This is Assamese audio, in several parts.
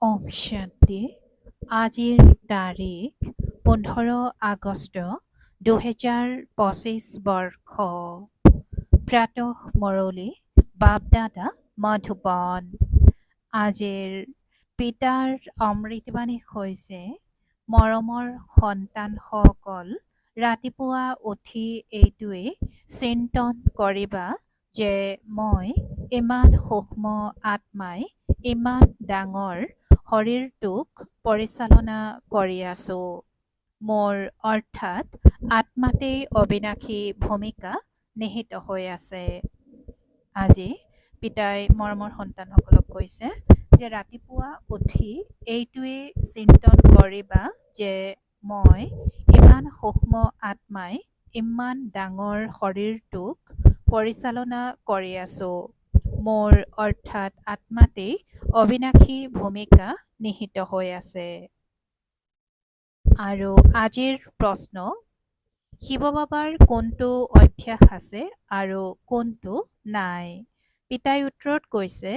ওম শান্তি। আজিৰ তাৰিখ 15 আগষ্ট 2025 বৰ্ষ। প্ৰাতঃ মুৰলী বাপদাদা মধুবন। আজিৰ পিতাৰ অমৃতবাণী হৈছে, মৰমৰ সন্তানসকল, ৰাতিপুৱা উঠি এইটোৱে চিন্তন কৰিবা যে মই ইমান সূক্ষ্ম আত্মাই ইমান ডাঙৰ শৰীৰটোক পৰিচালনা কৰি আছো। মোৰ অৰ্থাৎ আত্মাতেই অবিনাশী ভূমিকা নিহিত হৈ আছে। আজি পিতাই মৰমৰ সন্তানসকলক কৈছে যে ৰাতিপুৱা উঠি এইটোৱে চিন্তন কৰিবা যে মই ইমান সূক্ষ্ম আত্মাই ইমান ডাঙৰ শৰীৰটোক পৰিচালনা কৰি আছো। মোৰ অৰ্থাৎ আত্মাতেই অবিনাশী ভূমিকা নিহিত হৈ আছে। আৰু আজিৰ প্ৰশ্ন, শিৱ বাবাৰ কোনটো অভ্যাস আছে আৰু কোনটো নাই? পিতাই উত্তৰত কৈছে,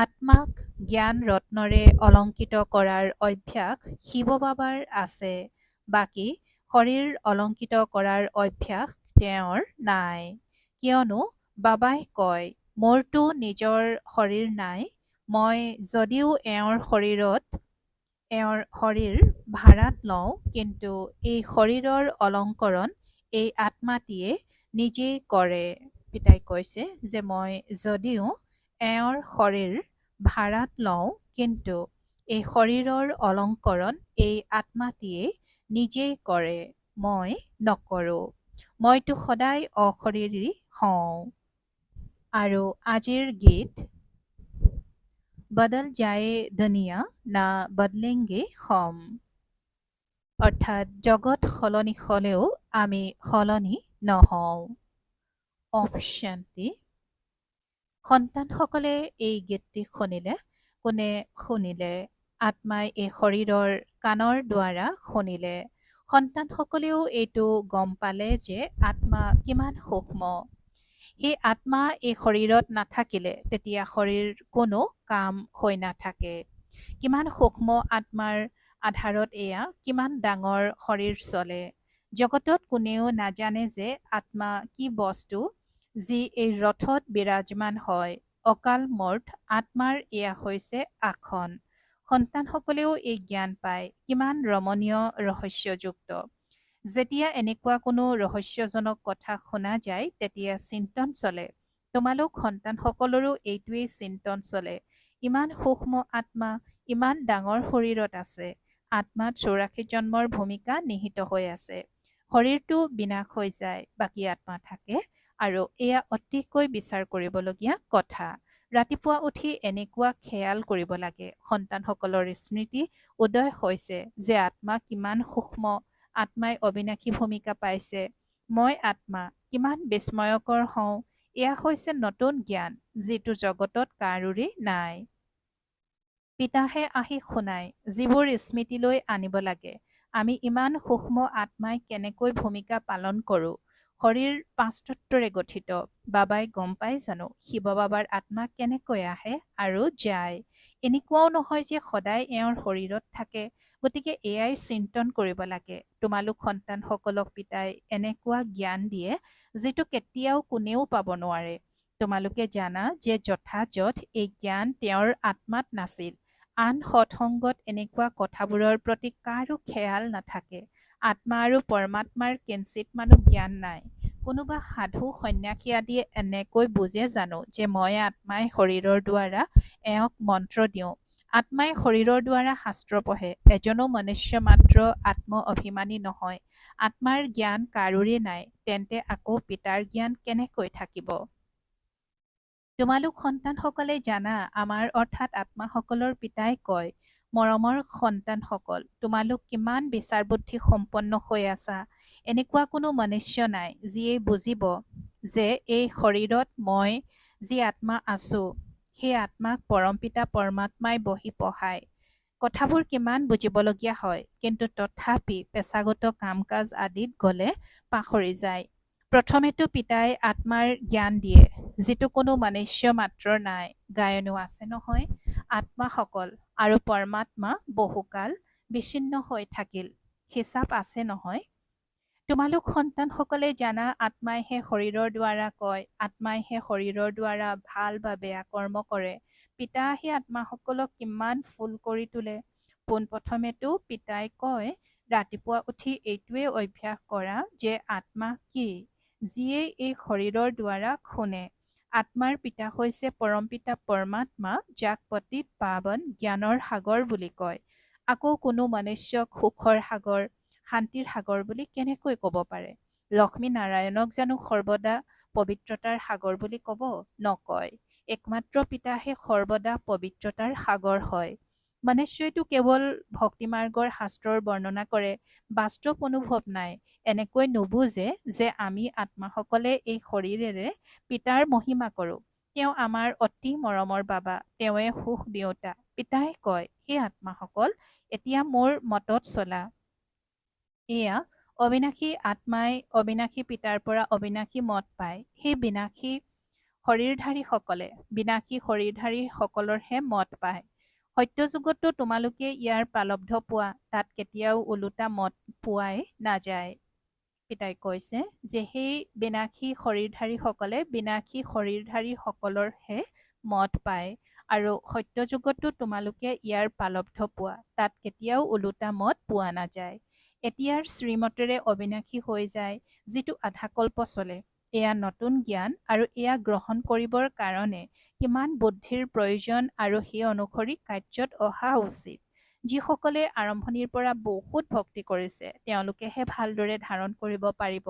আত্মাক জ্ঞান ৰত্নৰে অলংকিত কৰাৰ অভ্যাস শিৱ বাবাৰ আছে, বাকী শৰীৰ অলংকিত কৰাৰ অভ্যাস তেওঁৰ নাই। কিয়নো বাবাই কয়, মোৰতো নিজৰ শৰীৰ নাই, মই যদিও এওঁৰ শৰীৰ ভাড়াত লওঁ, কিন্তু এই শৰীৰৰ অলংকৰণ এই আত্মাটিয়ে নিজেই কৰে। পিতাই কৈছে যে মই যদিও এওঁৰ শৰীৰ ভাড়াত লওঁ, কিন্তু এই শৰীৰৰ অলংকৰণ এই আত্মাটিয়ে নিজেই কৰে, মই নকৰোঁ। মইতো সদায় অশৰীৰী হওঁ। আৰু আজিৰ গীত, বদল যায় দুনিয়া না বদলেংগে হম। অৰ্থাৎ জগত সলনি হ'লেও আমি সলনি নহওঁ। ওম শান্তি। সন্তানসকলে এই গীতটি শুনিলে, কোনে শুনিলে? আত্মাই এই শৰীৰৰ কাণৰ দ্বাৰা শুনিলে। সন্তানসকলেও এইটো গম পালে যে আত্মা কিমান সূক্ষ্ম। সেই আত্মা এই শৰীৰত নাথাকিলে তেতিয়া শৰীৰ কোনো কাম হৈ নাথাকে। কিমান সূক্ষ্ম আত্মাৰ আধাৰত এয়া কিমান ডাঙৰ শৰীৰ চলে। জগতত কোনেও নাজানে যে আত্মা কি বস্তু, যি এই ৰথত বিৰাজমান হয়। অকাল মূৰ্ত আত্মাৰ এয়া হৈছে আসন। সন্তানসকলেও এই জ্ঞান পায়, কিমান ৰমণীয় ৰহস্যযুক্ত। যেতিয়া এনেকুৱা কোনো ৰহস্যজনক কথা শুনা যায়, তেতিয়া চিন্তন চলে। তোমালোক সন্তানসকলৰো এইটোৱেই চিন্তন চলে। ইমান সূক্ষ্ম আত্মা ইমান ডাঙৰ শৰীৰত আছে। আত্মাত 84 জন্মৰ ভূমিকা নিহিত হৈ আছে। শৰীৰটো বিনাশ হৈ যায়, বাকী আত্মা থাকে, আৰু এয়া অতিকৈ বিচাৰ কৰিবলগীয়া কথা। ৰাতিপুৱা উঠি এনেকুৱা খেয়াল কৰিব লাগে, সন্তানসকলৰ স্মৃতি উদয় হৈছে যে আত্মা কিমান সূক্ষ্ম, আত্মাই অবিনাশী ভূমিকা পাইছে। মই আত্মা কিমান বিস্ময়কৰ হওঁ। এয়া হৈছে নতুন জ্ঞান, যিটো জগতত কাৰোৰে নাই। পিতাহে আহি শুনায়, যিবোৰ স্মৃতিলৈ আনিব লাগে। আমি ইমান সূক্ষ্ম আত্মাই কেনেকৈ ভূমিকা পালন কৰোঁ। শৰীৰ 5 তত্ত্বৰে গঠিত। বাবাই গম পাই জানো শিৱ বাবাৰ আত্মা কেনেকৈ আহে আৰু যায়? এনেকুৱাও নহয় যে সদায় এওঁৰ শৰীৰত থাকে। গতিকে এয়াই চিন্তন কৰিব লাগে। তোমালোক সন্তানসকলক পিতাই এনেকুৱা জ্ঞান দিয়ে, যিটো কেতিয়াও কোনেও পাব নোৱাৰে। তোমালোকে জানা যে যথাযথ এই জ্ঞান তেওঁৰ আত্মাত নাছিল। আন সৎসংগত এনেকুৱা কথাবোৰৰ প্ৰতি কাৰো খেয়াল নাথাকে। আত্মা আৰু পৰমাত্মাৰ কিঞ্চিতমানো জ্ঞান নাই। কোনোবা সাধু সন্ন্যাসী আদিয়ে এনেকৈ বুজে জানো যে মই আত্মাই শৰীৰৰ দ্বাৰা এওঁক মন্ত্ৰ দিওঁ। আত্মাই শৰীৰৰ দ্বাৰা শাস্ত্ৰ পঢ়ে। এজনো মনুষ্য মাত্ৰ আত্ম অভিমানী নহয়। আত্মাৰ জ্ঞান কাৰোৰে নাই, তেন্তে আকৌ পিতাৰ জ্ঞান কেনেকৈ থাকিব? তোমালোক সন্তানসকলে জানা, আমাৰ অৰ্থাৎ আত্মাসকলৰ পিতাই কয়, মৰমৰ সন্তানসকল, তোমালোক কিমান বিচাৰ বুদ্ধি সম্পন্ন হৈ আছা। এনেকুৱা কোনো মনুষ্য নাই যিয়ে বুজিব যে এই শৰীৰত মই যি আত্মা আছো, সেই আত্মাক পৰমপিতা পৰমাত্মাই বহি পঢ়ায়। কথাবোৰ কিমান বুজিবলগীয়া হয়, কিন্তু তথাপি পেছাগত কাম কাজ আদিত গ'লে পাহৰি যায়। প্ৰথমেতো পিতাই আত্মাৰ জ্ঞান দিয়ে, যিটো কোনো মনুষ্য মাত্ৰৰ নাই। গায়নো আছে নহয়, আত্মাসকল আৰু পৰমাত্মা বহুকাল বিচ্ছিন্ন হৈ থাকিল। হিচাপ আছে নহয়? তোমালোক সন্তানসকলে জানা, আত্মাইহে শৰীৰৰ দ্বাৰা কয়, আত্মাইহে শৰীৰৰ দ্বাৰা ভাল বা বেয়া কৰ্ম কৰে। পিতা আহি আত্মাসকলক কিমান ফুল কৰি তোলে। পোনপ্ৰথমেতো পিতাই কয়, ৰাতিপুৱা উঠি এইটোৱে অভ্যাস কৰা যে আত্মা কি, যিয়ে এই শৰীৰৰ দ্বাৰা শুনে। আত্মাৰ পিতা হৈছে পৰমপিতা পৰমাত্মা, যাক পতিত পাৱন জ্ঞানৰ সাগৰ বুলি কয়। আকৌ কোনো মনুষ্যক সুখৰ সাগৰ, শান্তিৰ সাগৰ বুলি কেনেকৈ ক'ব পাৰে? লক্ষ্মী নাৰায়ণক জানো সৰ্বদা পবিত্ৰতাৰ সাগৰ বুলি ক'ব? নকয়। একমাত্ৰ পিতাহে সৰ্বদা পবিত্ৰতাৰ সাগৰ হয়। মনুষ্যইতো কেৱল ভক্তিমাৰ্গৰ শাস্ত্ৰৰ বৰ্ণনা কৰে, বাস্তৱ অনুভৱ নাই। এনেকৈ নুবুজে যে আমি আত্মাসকলে এই শৰীৰেৰে পিতাৰ মহিমা কৰোঁ। তেওঁ আমাৰ অতি মৰমৰ বাবা, তেওঁৱে সুখ দিওঁতা। পিতাই কয়, হে আত্মাসকল, এতিয়া মোৰ মতত চলা। এয়া অবিনাশী আত্মাই অবিনাশী পিতাৰ পৰা অবিনাশী মত পায়। সেই বিনাশী শৰীৰধাৰীসকলে বিনাশী শৰীৰধাৰীসকলৰহে মত পায়। সত্যযুগতো তোমালোকে ইয়াৰ পালব্ধ পোৱা, তাত কেতিয়াও ওলোটা মত পোৱাই নাযায়। পিতাই কৈছে যে সেই বিনাশী শৰীৰধাৰীসকলে বিনাশী শৰীৰধাৰীসকলৰহে মত পায়, আৰু সত্যযুগতো তোমালোকে ইয়াৰ পালব্ধ পোৱা, তাত কেতিয়াও ওলোটা মত পোৱা নাযায়। এতিয়াৰ শ্ৰীমতেৰে অবিনাশী হৈ যায়, যিটো আধাকল্প চলে। এয়া নতুন জ্ঞান, আৰু এয়া গ্ৰহণ কৰিবৰ কাৰণে কিমান বুদ্ধিৰ প্ৰয়োজন আৰু সেই অনুসৰি কাৰ্যত অহা উচিত। যিসকলে আৰম্ভণিৰ পৰা বহুত ভক্তি কৰিছে, তেওঁলোকেহে ভালদৰে ধাৰণ কৰিব পাৰিব।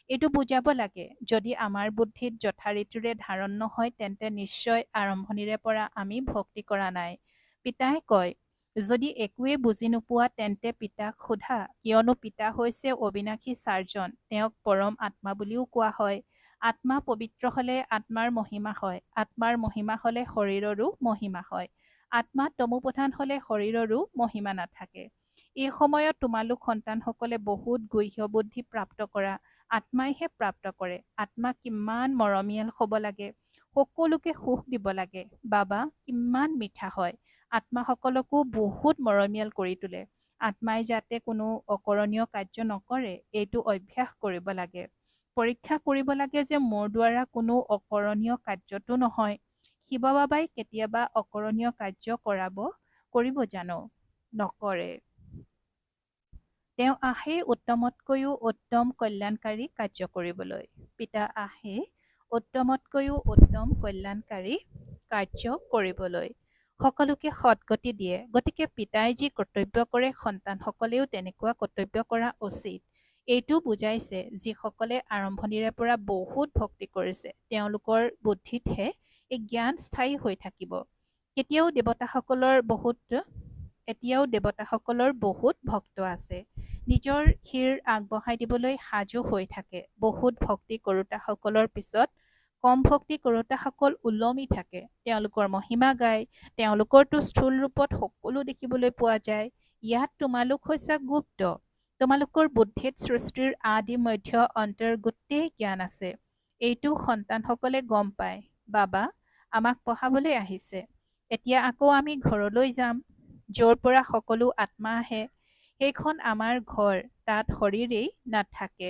এইটো বুজাব লাগে, যদি আমাৰ বুদ্ধিত যথাৰীতিৰে ধাৰণ নহয়, তেন্তে নিশ্চয় আৰম্ভণিৰে পৰা আমি ভক্তি কৰা নাই। পিতাই কয়, যদি একোৱে বুজি নোপোৱা তেন্তে পিতাক সোধা, কিয়নো পিতা হৈছে অবিনাশী চাৰজন, তেওঁক পৰম আত্মা বুলিও কোৱা হয়। আত্মা পবিত্ৰ হলে আত্মাৰ মহিমা হয়, আত্মাৰ মহিমা হলে শৰীৰৰো মহিমা হয়। আত্মা তমোপ্ৰধান হলে শৰীৰৰো মহিমা নাথাকে। এই সময়ত তোমালোক সন্তানসকলে বহুত গুহ্য বুদ্ধি প্ৰাপ্ত কৰা, আত্মাইহে প্ৰাপ্ত কৰে। আত্মা কিমান মৰমীয়াল হ'ব লাগে, সকলোকে সুখ দিব লাগে। বাবা কিমান মিঠা হয়, আত্মাসকলকো বহুত মৰমীয়াল কৰি তোলে। আত্মাই যাতে কোনো অকৰণীয় কাৰ্য নকৰে, এইটো অভ্যাস কৰিব লাগে। পৰীক্ষা কৰিব লাগে যে মোৰ দ্বাৰা কোনো অকৰণীয় কাৰ্যটো নহয়। শিৱ বাবাই কেতিয়াবা অকৰণীয় কাৰ্য কৰিব জানো? নকৰে। তেওঁ আহে উত্তমতকৈও উত্তম কল্যাণকাৰী কাৰ্য কৰিবলৈ। পিতা আহে উত্তমতকৈও উত্তম কল্যাণকাৰী কাৰ্য কৰিবলৈ। সকলোকে সৎগতি দিয়ে। গতিকে পিতাই যি কৰ্তব্য কৰে, সন্তানসকলেও তেনেকুৱা কৰ্তব্য কৰা উচিত। এইটো বুজাইছে, যিসকলে আৰম্ভণিৰে পৰা বহুত ভক্তি কৰিছে, তেওঁলোকৰ বুদ্ধিতহে এই জ্ঞান স্থায়ী হৈ থাকিব। এতিয়াও দেৱতাসকলৰ বহুত ভক্ত আছে, নিজৰ শিৰ আগবঢ়াই দিবলৈ সাজু হৈ থাকে। বহুত ভক্তি কৰোঁতাসকলৰ পিছত কম ভক্তি কৰোঁতাসকল ওলমি থাকে। তেওঁলোকৰ মহিমা গায়, তেওঁলোকৰতো স্থূল ৰূপত সকলো দেখিবলৈ পোৱা যায়। ইয়াত তোমালোক হৈছা গুপ্ত। তোমালোকৰ বুদ্ধিত সৃষ্টিৰ আদি মধ্য অন্তৰ গোটেই জ্ঞান আছে। এইটো সন্তানসকলে গম পায়। বাবা আমাক পঢ়াবলৈ আহিছে। এতিয়া আকৌ আমি ঘৰলৈ যাম, য'ৰ পৰা সকলো আত্মা আহে। সেইখন আমাৰ ঘৰ, তাত শৰীৰেই নাথাকে।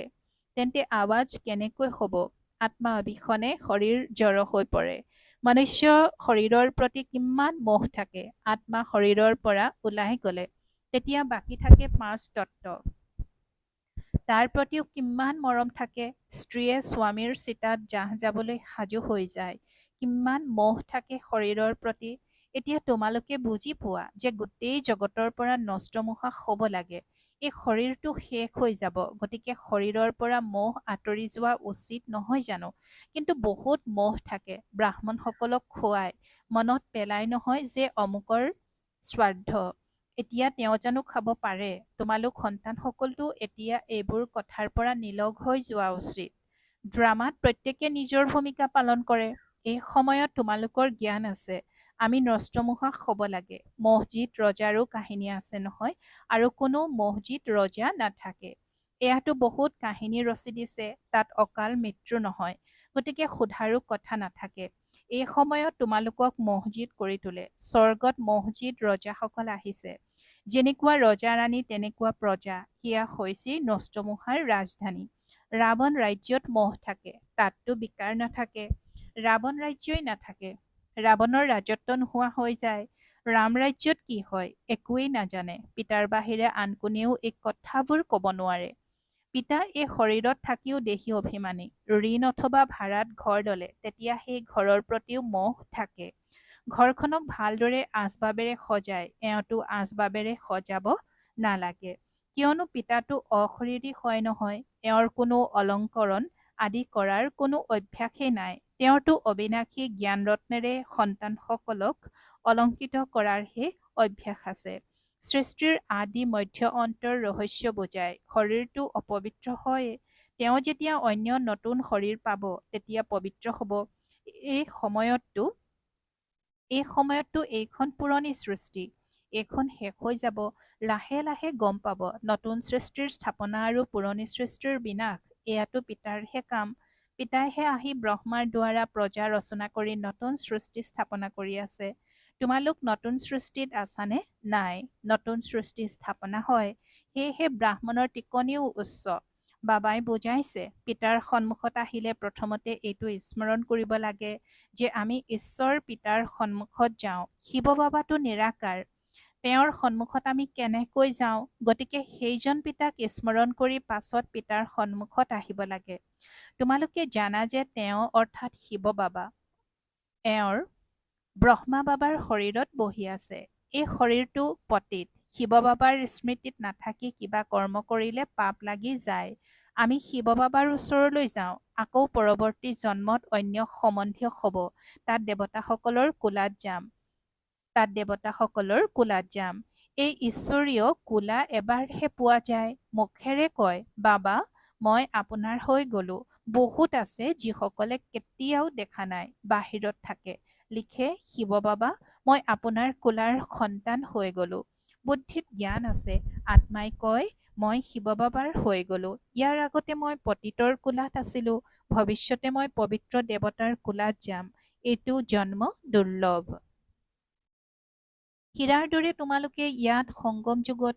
তেন্তে আৱাজ কেনেকৈ হ'ব? আত্মা অবিহনে শৰীৰ জড় হৈ পৰে। মনুষ্য শৰীৰৰ প্ৰতি কিমান মোহ থাকে। আত্মা শৰীৰৰ পৰা ওলাই গ'লে তেতিয়া বাকী থাকে 5 তত্ত্ব। তাৰ প্ৰতিও কিমান মৰম থাকে। স্ত্ৰীয়ে স্বামীৰ চিতাত জাহ যাবলৈ সাজু হৈ যায়। কিমান মোহ থাকে শৰীৰৰ প্ৰতি। এতিয়া তোমালোকে বুজি পোৱা যে গোটেই জগতৰ পৰা নষ্টমোহা হ'ব লাগে। এই শৰীৰটো শেষ হৈ যাব, গতিকে শৰীৰৰ পৰা মোহ আঁতৰি যোৱা উচিত নহয় জানো? কিন্তু বহুত মোহ থাকে। ব্ৰাহ্মণসকলক খুৱাই মনত পেলাই নহয় যে অমুকৰ শ্ৰাদ্ধ, এতিয়া তেওঁ জানো খাব পাৰে? তোমালোক সন্তানসকলতো এতিয়া এইবোৰ কথাৰ পৰা নিলগ হৈ যোৱা উচিত। ড্ৰামাত প্ৰত্যেকে নিজৰ ভূমিকা পালন কৰে। এই সময়ত তোমালোকৰ জ্ঞান আছে, আমি নষ্টমোহা হ'ব লাগে। মছজিদ ৰজাৰো কাহিনী আছে নহয়, আৰু কোনো মছজিদ ৰজা নাথাকে। এয়াতো বহুত কাহিনী ৰচি দিছে, তাত অকাল মৃত্যু নহয়, গতিকে সোধাৰো কথা নাথাকে। এই সময়ত তোমালোকক মছজিদ কৰি তোলে। স্বৰ্গত মছজিদ ৰজাসকল আহিছে। যেনেকুৱা ৰজা ৰাণী তেনেকুৱা প্ৰজা, সেয়া হৈছে নষ্টমোহাৰ ৰাজধানী। ৰাৱণ ৰাজ্যত মহ থাকে, তাততো বিকাৰ নাথাকে। ৰাৱণ ৰাজ্যই নাথাকে। ৰাৱণৰ ৰাজত্ব নোহোৱা হৈ যায়। ৰাম ৰাজ্যত কি হয় একোৱেই নাজানে। পিতাৰ বাহিৰে আন কোনেও এই কথাবোৰ ক'ব নোৱাৰে। পিতা এই শৰীৰত থাকিও দেহী অভিমানী। ঋণ অথবা ভাড়াত ঘৰ ল'লে তেতিয়া সেই ঘৰৰ প্ৰতিও মোহ থাকে। ঘৰখনক ভালদৰে আচবাবেৰে সজায়, এওঁতো আচবাবেৰে সজাব নালাগে। কিয়নো পিতাটো অশৰীৰী হয় নহয়, এওঁৰ কোনো অলংকৰণ আদি কৰাৰ কোনো অভ্যাসেই নাই। তেওঁৰতো অবিনাশী জ্ঞানৰত্নেৰে সন্তানসকলক অলংকৃত কৰাৰহে অভ্যাস আছে। সৃষ্টিৰ আদি মধ্য অন্তৰ ৰহস্য বুজায়। শৰীৰটো অপবিত্ৰ হয়। তেওঁ যেতিয়া অন্য নতুন শৰীৰ পাব তেতিয়া পবিত্ৰ হ'ব। এই সময়ততো এইখন পুৰণি সৃষ্টি। এইখন শেষ হৈ যাব। লাহে লাহে গম পাব নতুন সৃষ্টিৰ স্থাপনা আৰু পুৰণি সৃষ্টিৰ বিনাশ। এয়াতো পিতাৰহে কাম। পিতাইহে আহি ব্ৰহ্মাৰ দ্বাৰা প্ৰজা ৰচনা কৰি নতুন সৃষ্টি স্থাপনা কৰি আছে। তোমালোক নতুন সৃষ্টিত আছানে? নাই, নতুন সৃষ্টি স্থাপনা হয়। সেয়েহে ব্ৰাহ্মণৰ টিকনিও উচ্চ। বাবাই বুজাইছে, পিতাৰ সন্মুখত আহিলে প্ৰথমতে এইটো স্মৰণ কৰিব লাগে যে আমি ঈশ্বৰ পিতাৰ সন্মুখত যাওঁ। শিৱ বাবাটো নিৰাকাৰ। তেওঁৰ সন্মুখত আমি কেনেকৈ যাওঁ? গতিকে সেইজন পিতাক স্মৰণ কৰি পাছত পিতাৰ সন্মুখত আহিব লাগে। তোমালোকে জানা যে তেওঁ অৰ্থাৎ শিৱ বাবা এওঁৰ ব্ৰহ্মা বাবাৰ শৰীৰত বহি আছে। এই শৰীৰটো পতিত। শিৱ বাবাৰ স্মৃতিত নাথাকি কিবা কৰ্ম কৰিলে পাপ লাগি যায়। আমি শিৱ বাবাৰ ওচৰলৈ যাওঁ। আকৌ পৰৱৰ্তী জন্মত অন্য সম্বন্ধীয় হ'ব। তাত দেৱতাসকলৰ কোলাত যাম। এই ঈশ্বৰীয় কোলা এবাৰহে পোৱা যায়। মুখেৰে কয়, বাবা মই আপোনাৰ হৈ গলো। বহুত আছে যিসকলে কেতিয়াও দেখা নাই, বাহিৰত থাকে। লিখে, শিৱ বাবা মই আপোনাৰ কোলাৰ সন্তান হৈ গলো। বুদ্ধিত জ্ঞান আছে। আত্মাই কয় মই শিৱ বাবাৰ হৈ গলো। ইয়াৰ আগতে মই পতিতৰ কোলাত আছিলো। ভৱিষ্যতে মই পবিত্ৰ দেৱতাৰ কোলাত যাম। এইটো জন্ম দুৰ্লভ। হীৰাৰ দৰে তোমালোকে ইয়াত সংগম যুগত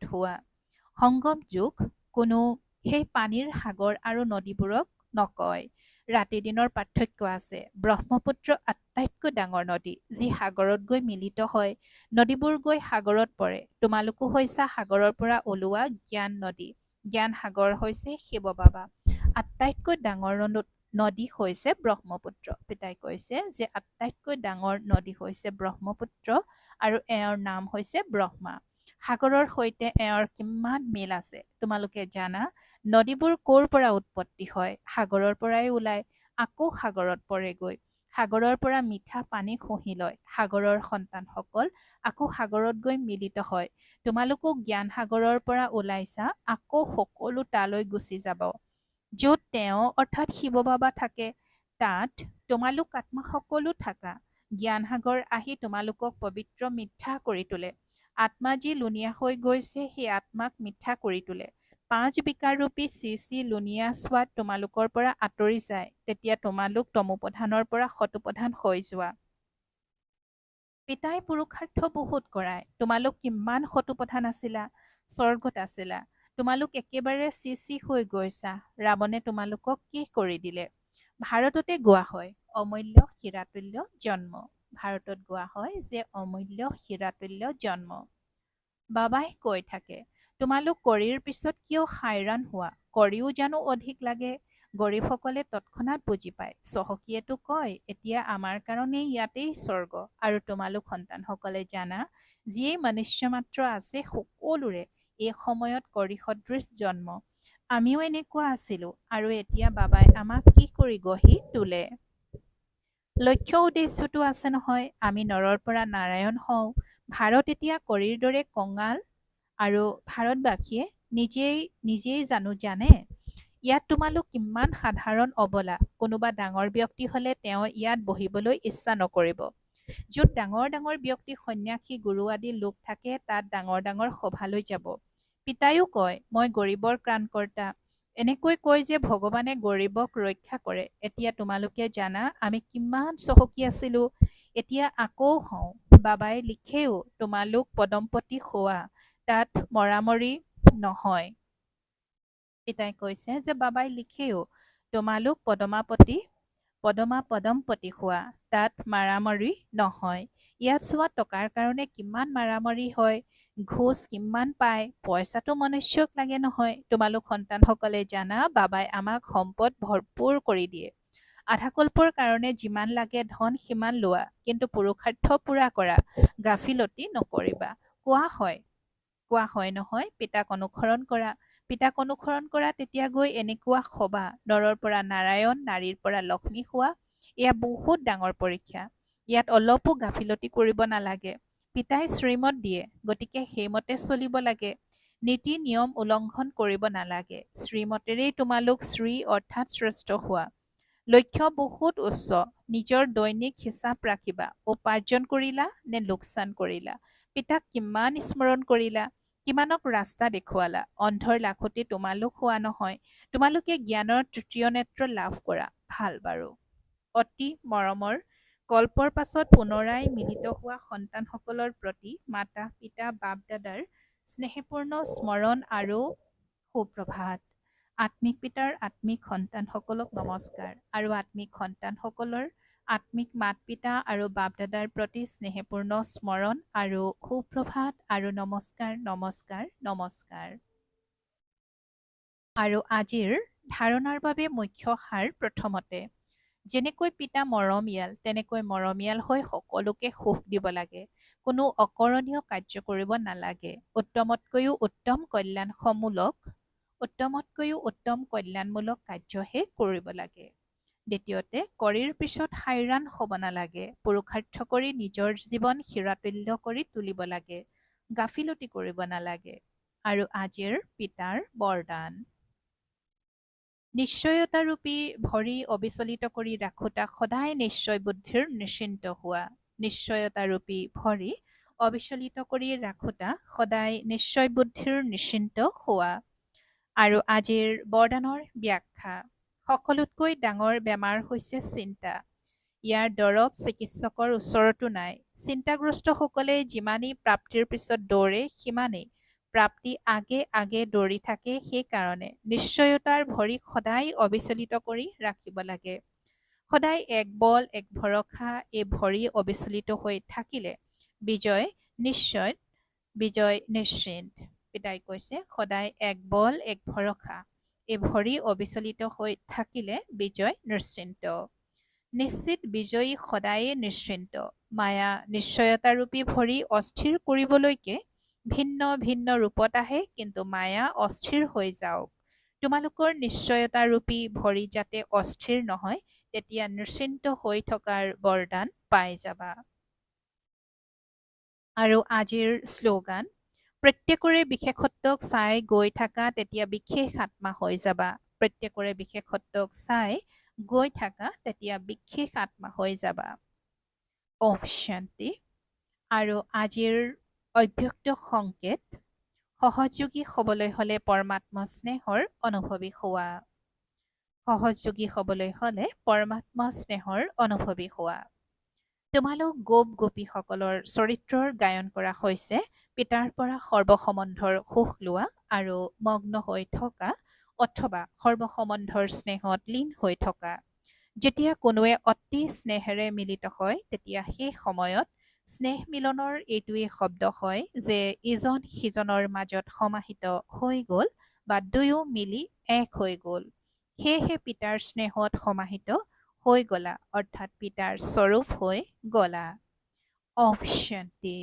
হোৱা। সংগম যুগ কোনো সেই পানীৰ সাগৰ আৰু নদীবোৰক নকয়। ৰাতি দিনৰ পাৰ্থক্য আছে। ব্ৰহ্মপুত্ৰ আটাইতকৈ ডাঙৰ নদী, যি সাগৰত গৈ মিলিত হয়। নদীবোৰ গৈ সাগৰত পৰে। তোমালোকো হৈছা সাগৰৰ পৰা ওলোৱা জ্ঞান নদী। জ্ঞান সাগৰ হৈছে শিৱ বাবা। আটাইতকৈ ডাঙৰ নদী হৈছে ব্ৰহ্মপুত্ৰ। পিতাই কৈছে যে আটাইতকৈ ডাঙৰ নদী হৈছে ব্ৰহ্মপুত্ৰ আৰু এওঁৰ নাম হৈছে ব্ৰহ্মা। সাগৰৰ সৈতে এওঁৰ কিমান মিল আছে তোমালোকে জানা? নদীবোৰ ক'ৰ পৰা উৎপত্তি হয়? সাগৰৰ পৰাই ওলায়, আকৌ সাগৰত পৰেগৈ। সাগৰৰ পৰা মিঠা পানী শুহি লয়। সাগৰৰ সন্তানসকল আকৌ সাগৰত গৈ মিলিত হয়। তোমালোকো জ্ঞান সাগৰৰ পৰা ওলাইছা, আকৌ সকলো তালৈ গুচি যাব। য'ত তেওঁ অৰ্থাৎ শিৱ বাবা থাকে, তাত তোমালোক আত্মা সকলো থাকা। জ্ঞান সাগৰ আহি তোমালোকক পবিত্ৰ মিঠা কৰি তোলে। আত্মা যি লুণীয়া হৈ গৈছে সেই আত্মাক মিঠা কৰি তোলে। 5 বিকাৰৰূপী চি লুণীয়া সোৱাদ তোমালোকৰ পৰা আঁতৰি যায়। তেতিয়া তোমালোক তমোপ্ৰধানৰ পৰা সতোপ্ৰধান হৈ যোৱা। পিতাই পুৰুষাৰ্থ বহুত কৰায়। তোমালোক কিমান সতোপ্ৰধান আছিলা, স্বৰ্গত আছিলা। তোমালোক একেবাৰে চি হৈ গৈছা। ৰাৱণে তোমালোকক কি কৰি দিলে? ভাৰততে গোৱা হয় অমূল্য হীৰাতুল্য জন্ম। ভাৰতত গোৱা হয় যে অমূল্য হীৰাতুল্য জন্ম। বাবাই কৈ থাকে, তোমালোক কৰিৰ পিছত কিয় হাইৰাণ হোৱা? কৰিও জানো অধিক লাগে? গৰীবসকলে তৎক্ষণাৎ বুজি পায়। চহকীয়েতো কয় এতিয়া আমাৰ কাৰণে ইয়াতেই স্বৰ্গ। আৰু তোমালোক সন্তানসকলে জানা, যিয়েই মনুষ্য মাত্ৰ আছে সকলোৰে এই সময়ত কৰি সদৃশ জন্ম। আমিও এনেকুৱা আছিলো আৰু এতিয়া বাবাই আমাক কি কৰি গঢ়ি তোলে। লক্ষ্য উদ্দেশ্যটো আছে নহয়, আমি নৰৰ পৰা নাৰায়ণ হওঁ। ভাৰত এতিয়া কৰিৰ দৰে কঙাল আৰু ভাৰতবাসীয়ে নিজেই জানে? ইয়াত তোমালোক কিমান সাধাৰণ অবলা। কোনোবা ডাঙৰ ব্যক্তি হলে তেওঁ ইয়াত বহিবলৈ ইচ্ছা নকৰিব। য'ত ডাঙৰ ডাঙৰ ব্যক্তি সন্যাসী গুৰু আদি লোক থাকে তাত ডাঙৰ ডাঙৰ সভালৈ যাব। পিতাইও কয় মই গৰীবৰ ত্ৰাণকৰ্তা। এনেকৈ কয় যে ভগৱানে গৰীবক ৰক্ষা কৰে। এতিয়া তোমালোকে জানা আমি কিমান চহকী আছিলোঁ। এতিয়া আকৌ হওঁ। বাবাই লিখেও তোমালোক পদমপতি খোৱা, তাত মৰামৰি নহয়। পিতাই কৈছে যে বাবাই লিখেও তোমালোক পদমপতি খোৱা, তাত মাৰামাৰি নহয়। ইয়াত চোৱা টকাৰ কাৰণে কিমান মাৰামাৰি হয়, ঘোচ কিমান পায়, পইচাটো মনুষ্যক লাগে নহয়। তোমালোক সন্তানসকলে জানা বাবাই আমাক সম্পদ ভৰপূৰ কৰি দিয়ে। আধাকল্পৰ কাৰণে যিমান লাগে ধন সিমান লোৱা, কিন্তু পুৰুষাৰ্থ পূৰা কৰা, গাফিলতি নকৰিবা। কোৱা হয় নহয়, পিতাক অনুসৰণ কৰা। পিতাক অনুসৰণ কৰা তেতিয়া গৈ এনেকুৱা হবা, নৰৰ পৰা নাৰায়ণ, নাৰীৰ পৰা লক্ষ্মী হোৱা। এয়া বহুত ডাঙৰ পৰীক্ষা। ইয়াত অলপো গাফিলতি কৰিব নালাগে। পিতাই শ্ৰীমত দিয়ে, গতিকে সেইমতে চলিব লাগে। নীতি নিয়ম উলংঘন কৰিব নালাগে। শ্ৰীমতেৰেই তোমালোক শ্ৰী অৰ্থাৎ শ্ৰেষ্ঠ হোৱা। লক্ষ্য বহুত উচ্চ। নিজৰ দৈনিক হিচাপ ৰাখিবা, উপাৰ্জন কৰিলা নে লোকচান কৰিলা, পিতাক কিমান স্মৰণ কৰিলা, কিমানক ৰাস্তা দেখুৱালা। অন্ধৰ লাখুটি তোমালোক হোৱা নহয়। তোমালোকে জ্ঞানৰ তৃতীয় নেত্ৰ লাভ কৰা। ভাল বাৰু। অতি মৰমৰ কল্পৰ পাছত পুনৰাই মিলিত হোৱা সন্তানসকলৰ প্ৰতি মাতা পিতা বাপ দাদাৰ স্নেহপূৰ্ণ স্মৰণ আৰু সুপ্ৰভাত। আত্মিক পিতাৰ আত্মিক সন্তানসকলক নমস্কাৰ আৰু আত্মিক সন্তানসকলৰ আত্মিক মাত পিতা আৰু বাপ দাদাৰ প্ৰতি স্নেহপূৰ্ণ স্মৰণ আৰু সুপ্ৰভাত আৰু নমস্কাৰ নমস্কাৰ নমস্কাৰ। আৰু আজিৰ ধাৰণাৰ বাবে মুখ্য সাৰ প্ৰথমতে, যেনেকৈ পিতা মৰমীয়াল তেনেকৈ মৰমীয়াল হৈ সকলোকে সুখ দিব লাগে। কোনো অকৰণীয় কাৰ্য কৰিব নালাগে। উত্তমতকৈও উত্তম কল্যাণমূলক কাৰ্যহে কৰিব লাগে। দ্বিতীয়তে, কৰিৰ পিছত হাইৰাণ হ'ব নালাগে। পুৰুষাৰ্থ কৰি নিজৰ জীৱন হীৰাতুল্য কৰি তুলিব লাগে। গাফিলতি কৰিব নালাগে। আৰু আজিৰ পিতাৰ বৰদান, নিশ্চয়তাৰূপী ভৰি অবিচলিত কৰি ৰাখোতা সদায় নিশ্চয় বুদ্ধিৰ নিশ্চিন্ত হোৱা। নিশ্চয়তাৰূপী ভৰি অবিচলিত কৰি ৰাখোতা সদায় নিশ্চয় বুদ্ধিৰ নিশ্চিন্ত হোৱা। আৰু আজিৰ বৰদানৰ ব্যাখ্যা, সকলোতকৈ ডাঙৰ বেমাৰ হৈছে চিন্তা। ইয়াৰ দৰৱ চিকিৎসকৰ ওচৰতো নাই। চিন্তাগ্ৰস্তসকলে যিমানেই প্ৰাপ্তিৰ পিছত দৌৰে সিমানেই প্ৰাপ্তি আগে আগে দৌৰি থাকে। সেইকাৰণে নিশ্চয়তাৰ ভৰিক সদায় অবিচলিত কৰি ৰাখিব লাগে। সদায় এক বল এক ভৰসা এই ভৰি অবিচলিত হৈ থাকিলে বিজয় নিশ্চিত। পিতাই কৈছে সদায় এক বল এক ভৰসা এই ভৰি অবিচলিত হৈ থাকিলে বিজয় নিশ্চিন্ত। নিশ্চিত বিজয়ী সদায়ে নিশ্চিন্ত। মায়া নিশ্চয়তাৰূপী ভৰি অস্থিৰ কৰিবলৈকে ভিন্ন ভিন্ন ৰূপত আহে, কিন্তু মায়া অস্থিৰ হৈ যাওক। তোমালোকৰ নিশ্চয়তাৰূপী ভৰি যাতে অস্থিৰ নহয়, তেতিয়া নিশ্চিন্ত হৈ থকাৰ বৰদান পাই যাবা। আৰু আজিৰ শ্লোগান, প্ৰত্যেকৰে বিশেষত্বক চাই গৈ থাকা, তেতিয়া বিশেষ আত্মা হৈ যাবা। প্ৰত্যেকৰে বিশেষত্বক চাই গৈ থাকা, তেতিয়া বিশেষ আত্মা হৈ যাবা। ওম শান্তি। আৰু আজিৰ অব্যক্ত সংকেত, সহযোগী হ'বলৈ হ'লে পৰমাত্মা স্নেহৰ অনুভৱী হোৱা। সহযোগী হ'বলৈ হ'লে পৰমাত্মা স্নেহৰ অনুভৱী হোৱা। তোমালোক গোপীসকলৰ চৰিত্ৰৰ গায়ন কৰা হৈছে। পিতাৰ পৰা সৰ্বসম্বন্ধৰ সুখ লোৱা আৰু মগ্ন হৈ থকা অথবা সৰ্বসম্বন্ধৰ স্নেহত লীন হৈ থকা। যেতিয়া কোনোৱে অতি স্নেহেৰে মিলিত হয়, তেতিয়া সেই সময়ত স্নেহ মিলনৰ এইটোৱেই শব্দ হয় যে ইজন সিজনৰ মাজত সমাহিত হৈ গ'ল বা দুয়ো মিলি এক হৈ গ'ল। সেয়েহে পিতাৰ স্নেহত সমাহিত হৈ গলা, অৰ্থাৎ পিতাৰ স্বৰূপ হৈ গলা। ওম শান্তি।